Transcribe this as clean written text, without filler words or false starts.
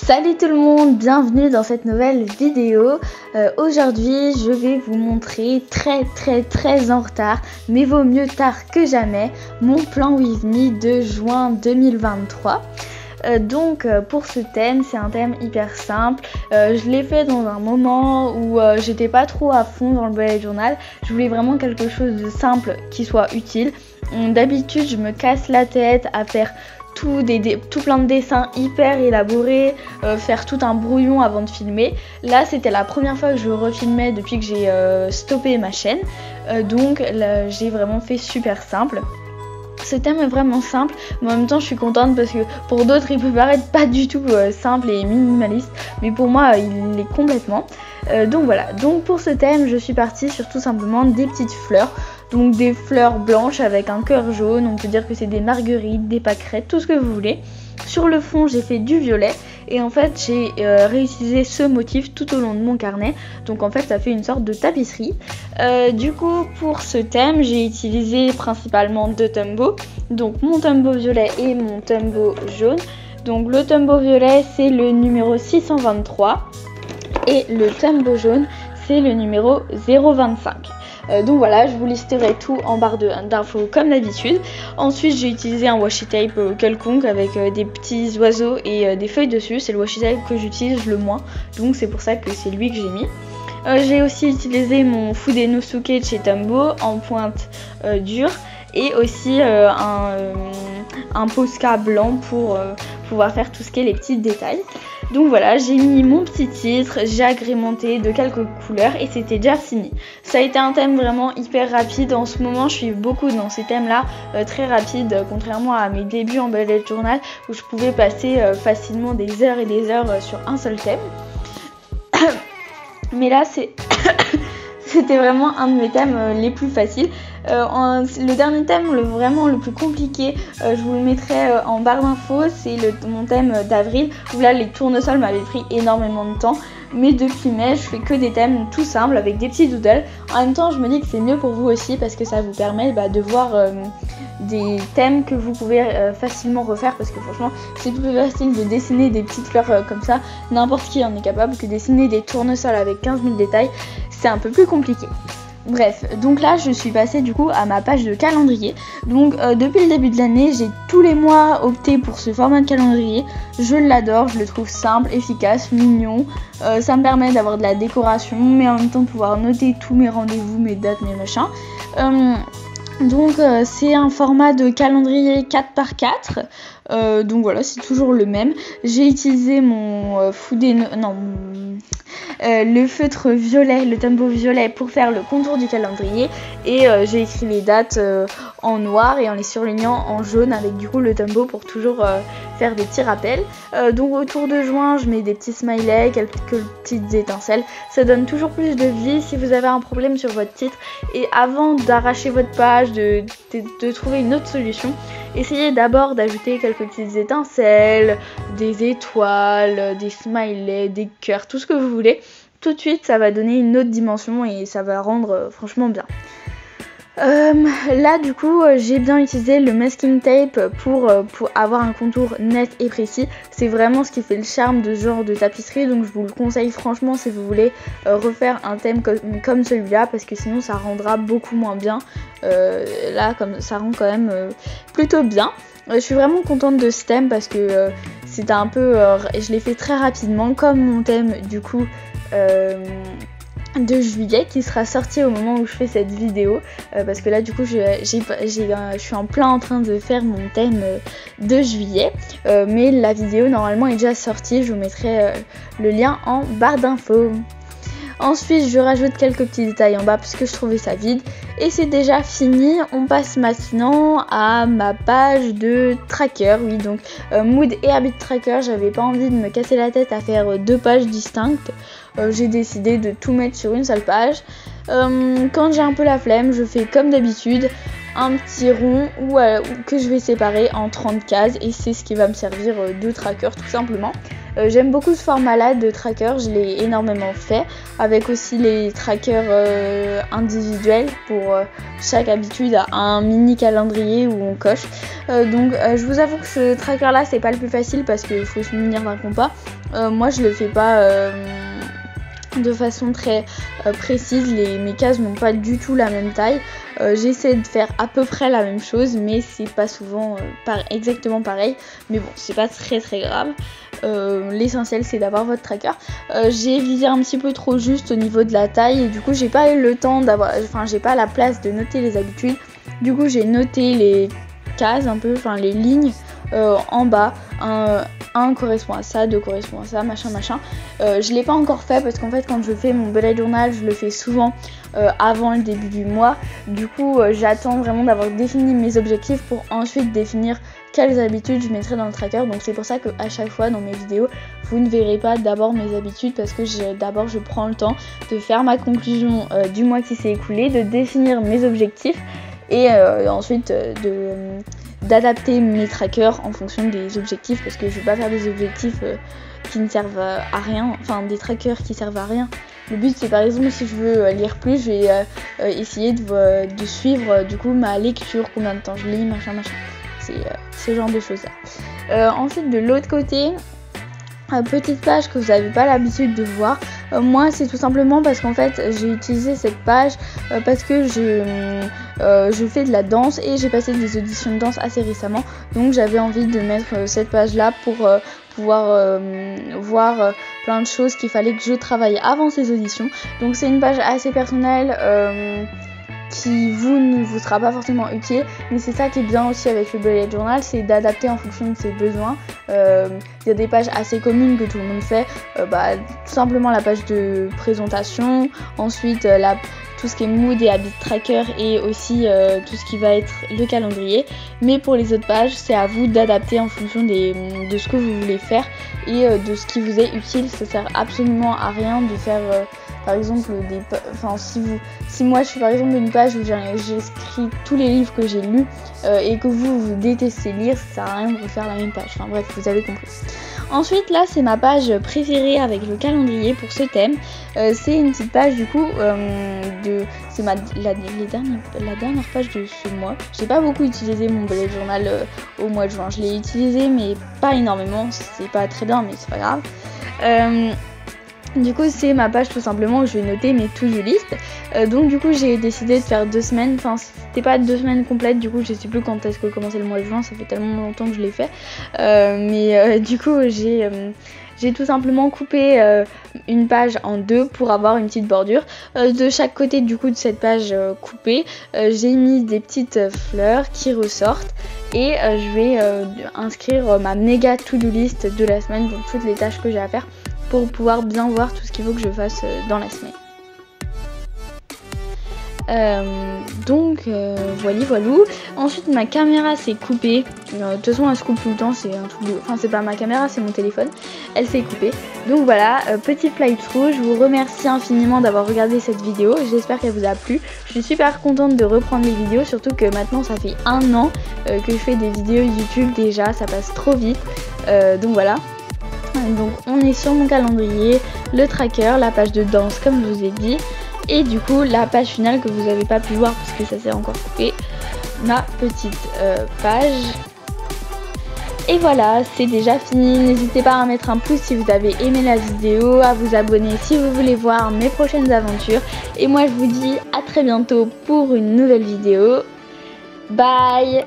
Salut tout le monde, bienvenue dans cette nouvelle vidéo. Aujourd'hui je vais vous montrer très en retard, mais vaut mieux tard que jamais, mon plan With Me de juin 2023. Pour ce thème, c'est un thème hyper simple. Je l'ai fait dans un moment où j'étais pas trop à fond dans le bullet journal. Je voulais vraiment quelque chose de simple qui soit utile. D'habitude je me casse la tête à faire tout plein de dessins hyper élaborés, faire tout un brouillon avant de filmer. Là c'était la première fois que je refilmais depuis que j'ai stoppé ma chaîne, donc là, j'ai vraiment fait super simple. Ce thème est vraiment simple, mais en même temps je suis contente parce que pour d'autres il peut paraître pas du tout simple et minimaliste, mais pour moi il l'est complètement. Donc voilà, donc pour ce thème je suis partie sur tout simplement des petites fleurs. Donc des fleurs blanches avec un cœur jaune, on peut dire que c'est des marguerites, des pâquerettes, tout ce que vous voulez. Sur le fond j'ai fait du violet et en fait j'ai réutilisé ce motif tout au long de mon carnet. Donc en fait ça fait une sorte de tapisserie. Du coup pour ce thème j'ai utilisé principalement deux Tombow. Donc mon Tombow violet et mon Tombow jaune. Donc le Tombow violet c'est le numéro 623 et le Tombow jaune c'est le numéro 025. Donc voilà, je vous listerai tout en barre d'infos comme d'habitude. Ensuite j'ai utilisé un washi tape quelconque avec des petits oiseaux et des feuilles dessus. C'est le washi tape que j'utilise le moins, donc c'est pour ça que c'est lui que j'ai mis. J'ai aussi utilisé mon Fudenosuke de chez Tombow en pointe dure et aussi un Posca blanc pour pouvoir faire tout ce qui est les petits détails. Donc voilà, j'ai mis mon petit titre, j'ai agrémenté de quelques couleurs et c'était déjà fini. Ça a été un thème vraiment hyper rapide. En ce moment je suis beaucoup dans ces thèmes là très rapides, contrairement à mes débuts en bullet journal où je pouvais passer facilement des heures et des heures sur un seul thème. Mais là c'était vraiment un de mes thèmes les plus faciles. Le dernier thème, vraiment le plus compliqué, je vous le mettrai en barre d'infos, c'est mon thème d'avril, où là les tournesols m'avaient pris énormément de temps. Mais depuis mai, je fais que des thèmes tout simples avec des petits doodles. En même temps, je me dis que c'est mieux pour vous aussi parce que ça vous permet de voir des thèmes que vous pouvez facilement refaire. Parce que franchement, c'est plus facile de dessiner des petites fleurs comme ça. N'importe qui en est capable que dessiner des tournesols avec 15 000 détails. C'est un peu plus compliqué. Bref, donc là je suis passée du coup à ma page de calendrier. Donc depuis le début de l'année, j'ai tous les mois opté pour ce format de calendrier. Je l'adore, je le trouve simple, efficace, mignon. Ça me permet d'avoir de la décoration, mais en même temps de pouvoir noter tous mes rendez-vous, mes dates, mes machins. C'est un format de calendrier 4x4. Donc voilà, c'est toujours le même. J'ai utilisé mon le feutre violet, le Tombow violet pour faire le contour du calendrier et j'ai écrit les dates en noir et en les surlignant en jaune avec du coup le Tombow pour toujours faire des petits rappels. Donc autour de juin je mets des petits smileys, quelques petites étincelles, ça donne toujours plus de vie. Si vous avez un problème sur votre titre et avant d'arracher votre page, de trouver une autre solution, essayez d'abord d'ajouter quelques petites étincelles, des étoiles, des smileys, des cœurs, tout ce que vous voulez. Tout de suite ça va donner une autre dimension et ça va rendre franchement bien. Là du coup j'ai bien utilisé le masking tape pour avoir un contour net et précis. C'est vraiment ce qui fait le charme de ce genre de tapisserie, donc je vous le conseille franchement si vous voulez refaire un thème comme celui-là, parce que sinon ça rendra beaucoup moins bien. Là comme ça rend quand même plutôt bien. Je suis vraiment contente de ce thème parce que c'était un peu je l'ai fait très rapidement comme mon thème du coup de juillet qui sera sorti au moment où je fais cette vidéo, parce que là du coup je suis en plein en train de faire mon thème de juillet, mais la vidéo normalement est déjà sortie. Je vous mettrai le lien en barre d'infos. Ensuite je rajoute quelques petits détails en bas parce que je trouvais ça vide et c'est déjà fini. On passe maintenant à ma page de tracker. Oui, donc mood et habit tracker, j'avais pas envie de me casser la tête à faire deux pages distinctes. J'ai décidé de tout mettre sur une seule page. Quand j'ai un peu la flemme, je fais comme d'habitude un petit rond que je vais séparer en 30 cases et c'est ce qui va me servir de tracker tout simplement. J'aime beaucoup ce format-là de tracker, je l'ai énormément fait, avec aussi les trackers individuels pour chaque habitude, un mini calendrier où on coche. Donc je vous avoue que ce tracker-là, c'est pas le plus facile parce qu'il faut se munir d'un compas. Moi, je le fais pas de façon très précise, mes cases n'ont pas du tout la même taille. J'essaie de faire à peu près la même chose, mais c'est pas souvent exactement pareil. Mais bon, c'est pas très grave. L'essentiel c'est d'avoir votre tracker. J'ai visé un petit peu trop juste au niveau de la taille et du coup j'ai pas eu le temps d'avoir, j'ai pas la place de noter les habitudes. Du coup j'ai noté les cases un peu, les lignes en bas. Un correspond à ça, 2 correspond à ça, machin. Je l'ai pas encore fait parce qu'en fait quand je fais mon bullet journal, je le fais souvent avant le début du mois. Du coup j'attends vraiment d'avoir défini mes objectifs pour ensuite définir quelles habitudes je mettrai dans le tracker. Donc c'est pour ça que à chaque fois dans mes vidéos, vous ne verrez pas d'abord mes habitudes parce que d'abord je prends le temps de faire ma conclusion du mois qui s'est écoulé, de définir mes objectifs et ensuite d'adapter mes trackers en fonction des objectifs parce que je vais pas faire des objectifs qui ne servent à rien, des trackers qui servent à rien. Le but c'est par exemple si je veux lire plus, je vais essayer de suivre du coup ma lecture, combien de temps je lis, machin. C'est ce genre de choses là. Ensuite de l'autre côté, petite page que vous n'avez pas l'habitude de voir. Moi c'est tout simplement parce qu'en fait j'ai utilisé cette page parce que je fais de la danse et j'ai passé des auditions de danse assez récemment, donc j'avais envie de mettre cette page là pour pouvoir voir plein de choses qu'il fallait que je travaille avant ces auditions. Donc c'est une page assez personnelle qui ne vous sera pas forcément utile, mais c'est ça qui est bien aussi avec le bullet journal, c'est d'adapter en fonction de ses besoins. Il y a des pages assez communes que tout le monde fait, tout simplement la page de présentation, ensuite tout ce qui est mood et habit tracker et aussi tout ce qui va être le calendrier. Mais pour les autres pages, c'est à vous d'adapter en fonction de ce que vous voulez faire et de ce qui vous est utile. Ça sert absolument à rien de faire par exemple si moi je fais par exemple une page où j'écris tous les livres que j'ai lus et que vous détestez lire, ça sert à rien de refaire la même page. Bref, vous avez compris. Ensuite là c'est ma page préférée avec le calendrier pour ce thème. C'est une petite page du coup c'est la dernière page de ce mois. J'ai pas beaucoup utilisé mon bullet journal au mois de juin. Je l'ai utilisé mais pas énormément, c'est pas très bien mais c'est pas grave. Du coup c'est ma page tout simplement où je vais noter mes to-do list. Donc du coup j'ai décidé de faire 2 semaines, c'était pas 2 semaines complètes, du coup je sais plus quand est-ce que commençait le mois de juin, ça fait tellement longtemps que je l'ai fait. Du coup j'ai tout simplement coupé une page en 2 pour avoir une petite bordure. De chaque côté du coup de cette page coupée, j'ai mis des petites fleurs qui ressortent et je vais inscrire ma méga to-do list de la semaine, donc toutes les tâches que j'ai à faire pour pouvoir bien voir tout ce qu'il faut que je fasse dans la semaine. Voilou. Ensuite ma caméra s'est coupée. De toute façon elle se coupe tout le temps, c'est un truc de... c'est pas ma caméra, c'est mon téléphone. Elle s'est coupée. Donc voilà, petit playthrough. Je vous remercie infiniment d'avoir regardé cette vidéo. J'espère qu'elle vous a plu. Je suis super contente de reprendre les vidéos, surtout que maintenant ça fait 1 an que je fais des vidéos YouTube déjà, ça passe trop vite. Donc voilà. Donc on est sur mon calendrier, le tracker, la page de danse comme je vous ai dit, et du coup la page finale que vous n'avez pas pu voir parce que ça s'est encore coupé, ma petite page. Et voilà, c'est déjà fini. N'hésitez pas à mettre un pouce si vous avez aimé la vidéo, à vous abonner si vous voulez voir mes prochaines aventures, et moi je vous dis à très bientôt pour une nouvelle vidéo. Bye.